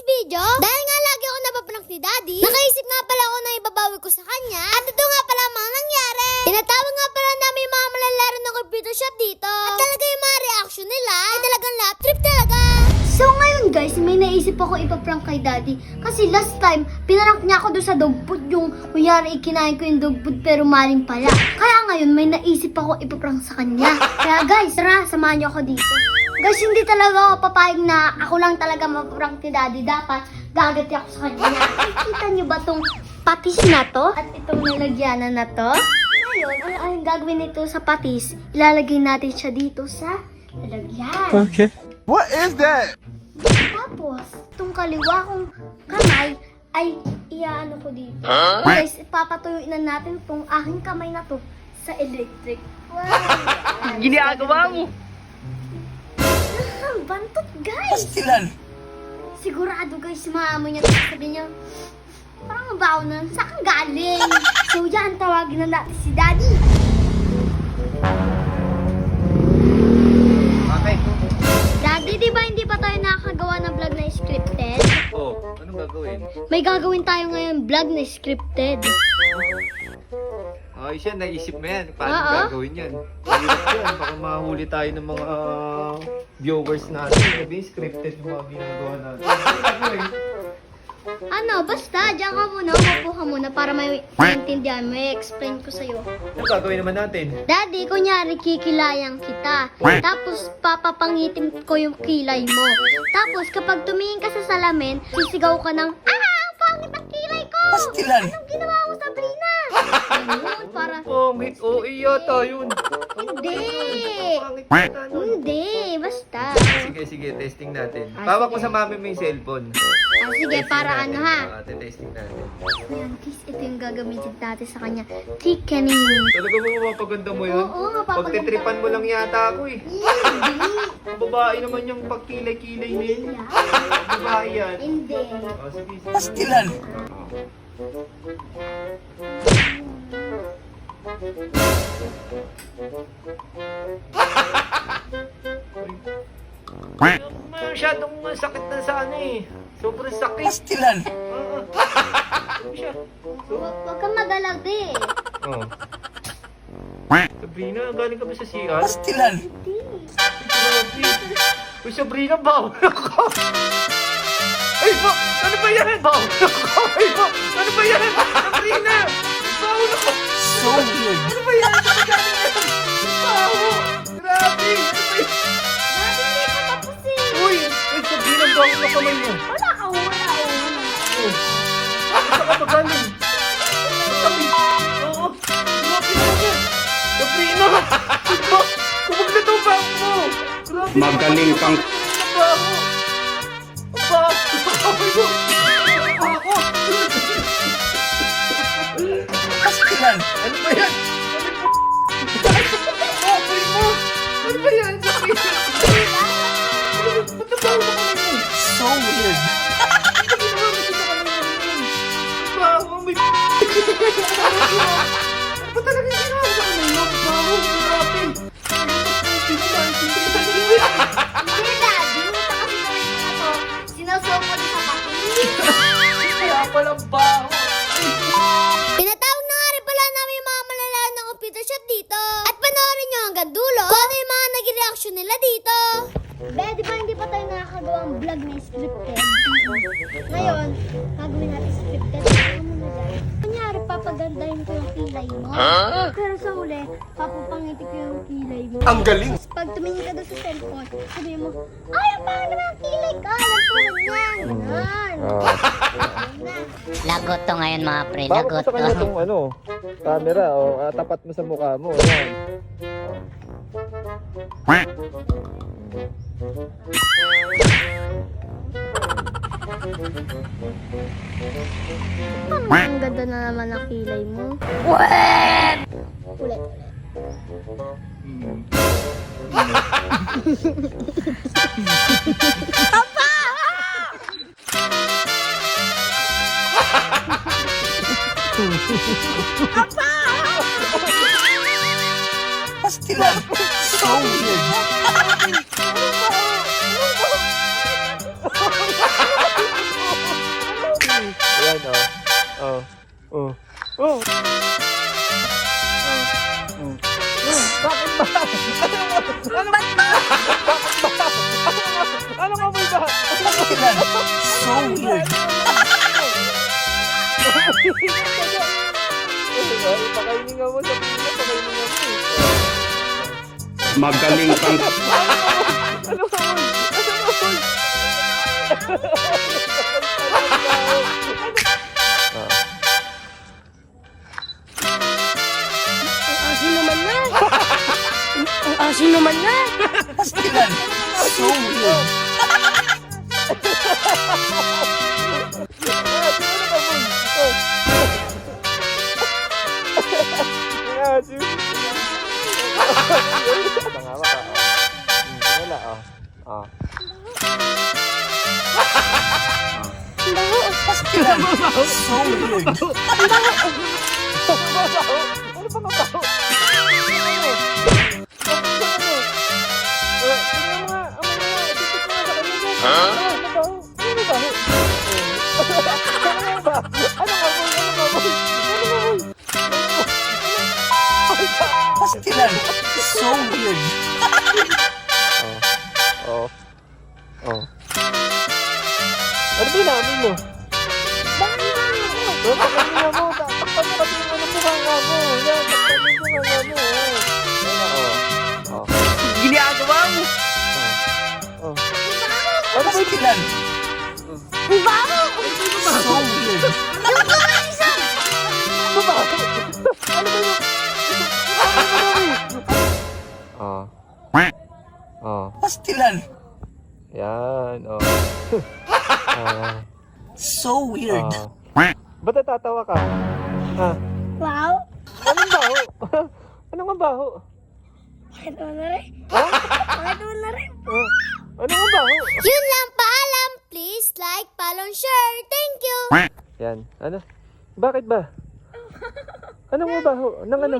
today's video, dahil nga lagi ako napaprank ni Daddy, nakaisip nga pala ako na ibabawi ko sa kanya. At ito nga pala ang mga nangyari. Tinatawag nga pala namin yung mga malalaro ng computer shop dito. At talaga yung mga reaction nila ay talagang lap trip talaga. So ngayon guys, may naisip ako ipaprank kay Daddy. Kasi last time, pinrank niya ako doon sa dog food. Yung kunyari ikinain ko yung dog food pero maling pala. Kaya ngayon, may naisip ako ipaprank sa kanya. Kaya guys, tara, samahan niyo ako dito. Guys, hindi talaga ako papayag na ako lang talaga maprank ni Daddy. Dapat gagati ako sa kanya. Kita niyo ba tong patis na to? At itong nilagyanan na to? Ngayon, ang gagawin nito sa patis, ilalagay natin siya dito sa lalagyan. Okay. What is that? Tapos, itong kaliwa kong kamay ay iaano ko dito. Guys, ipapatuyuin na natin itong aking kamay na to sa electric. Wow! Ginagawa mo. Bantot, guys! Pastilan. Sigurado, guys, maamoy niya. Sabi niya, parang mabaho na. Saan kang galing? So, yan, tawagin na natin si Daddy. Okay. Daddy, di ba hindi pa tayo nakakagawa ng vlog na scripted? Oh, anong gagawin? May gagawin tayo ngayon vlog na scripted. Ayos yan, naisip mo yan. Paano Oo. gagawin yan? Hirap yan. Baka mahuli tayo ng mga viewers natin. Sabi, scripted yung mga ginagawa natin. Ano gagawin? Ano, basta, diyan ka muna, umupo ka muna para may maintindihan, may explain ko sa'yo. Ano gagawin naman natin? Daddy, kunyari, kikilayang kita. Tapos, papapangitin ko yung kilay mo. Tapos, kapag tumingin ka sa salamin, sisigaw ka ng, ang pangit ang kilay ko! Pastilan. Anong ginawa mo, Sabrina? Ganun, para, Pangit, oo, yata yun. hindi. Pangit yata nun. Hindi, basta. Sige, testing natin. Ah, Pawak mo sige. sa mami mo yung cellphone. Sige, para ano ha. Testing natin. Ayan, guys, ito yung gagamitin natin sa kanya. Thickening. Talaga mo mapaganda mo yun? Oo, mapapaganda. Pagtitripan mo lang yata ako eh. Hindi. Babae naman yung pagkilay-kilay na yun. Babae yan. Hindi. Oh, sige. Pastilan. Masyadong sakit na sa ano eh. Sobrang sakit. Pastilan. Ano siya? Huwag kang mag-alagdi. Oh. Sabrina, galing ka ba sa CR? Pastilan. Hindi. Grabe. Uy, Sabrina, bawal ako. Ay, ano ba yan? Bawal ako. Ay, ano ba yan? Sabrina, bawal ako. So weird. Ano ba yan? Ano ba yan? Bawal. Grabe. Ano ba yan? Dati hindi pa tapos eh. Uy, Sabrina, bawal na kamay mo. Wala ka, wala. Oh. Saan ka ba galing? Sabi. Oo. Grabe naman yan. Sabrina. Kumag na to bang mo. Grabe. Magaling kang... Baho. Baho. Baho. Pastilan. Ano ba yan? Apoy mo. Ano ba yan? Sabrina. Ba't nabaho na kamay mo? So weird. Baho. May... Ano ba talaga yung ginawa sa kamay mo? Baho. Grabe. Hindi, Daddy. Ito kasi gawin ko na to. Sinusok ko sa patis. Kaya palang baho. Tinatawag na nga rin pala namin yung mga malalaro ng computer shop dito. At panoorin nyo hanggang dulo kung ano yung mga naging reaction nila dito. Be, di ba hindi pa tayo nakakagawang vlog na scripted? Ngayon, gagawin natin scripted. Ano mo dyan? Kunyari, papagandahin ko yung kilay mo. Pero sa huli, papapangiti ko yung kilay mo. Ang galing. Tapos pag tumingin ka doon sa cellphone, sabihin mo, ay, ang pangit naman ang kilay ko. Alam ko lang yan. Ganon. Lagot to ngayon mga pre, Bakit lagot sa kanya to. itong ano, camera o tapat mo sa mukha mo. Ayan. Ang ganda na naman ang kilay mo. Ulit, ulit. Pastilan. So weird. Yan, oh. Oh. Oh. Oh. Bakit ba? Ano ba? Ano nga ba? So weird. Pakainin nga mo sa pila, pakainin nga mo. Magaling kang Ano ka mo? Ano ka mo? Asin naman na. Ang asin naman na. pastilan. So weird. Tangawa ka, oh. Wala, oh. Oh. Pastilan. So weird. Ano pa mabaho? Pastilan. So weird. Oh. Oh. Ano ba inamin mo? Bakit mo? Takpan mo kasi yung mukha nga mo. Yan, takpan mo yung mukha nga mo. Yan na, oh. Oh. Ginagawa mo! Oh. Ano ba yung Pastilan. Ang baho. So weird. Yung kamay isa. ano ba? Ano ba yung... Oh. Oh. Pastilan. Yan, oh. Ah. So weird. Ba't natatawa ka? Ha? Wow. Anong baho? Anong nga baho? Bakit mo na rin? Ha? Bakit mo na rin? Anong nga baho? Yun lang, paalam. Please like, follow, share. Thank you. Yan, ano? Bakit ba? Anong nga baho? Nang ano?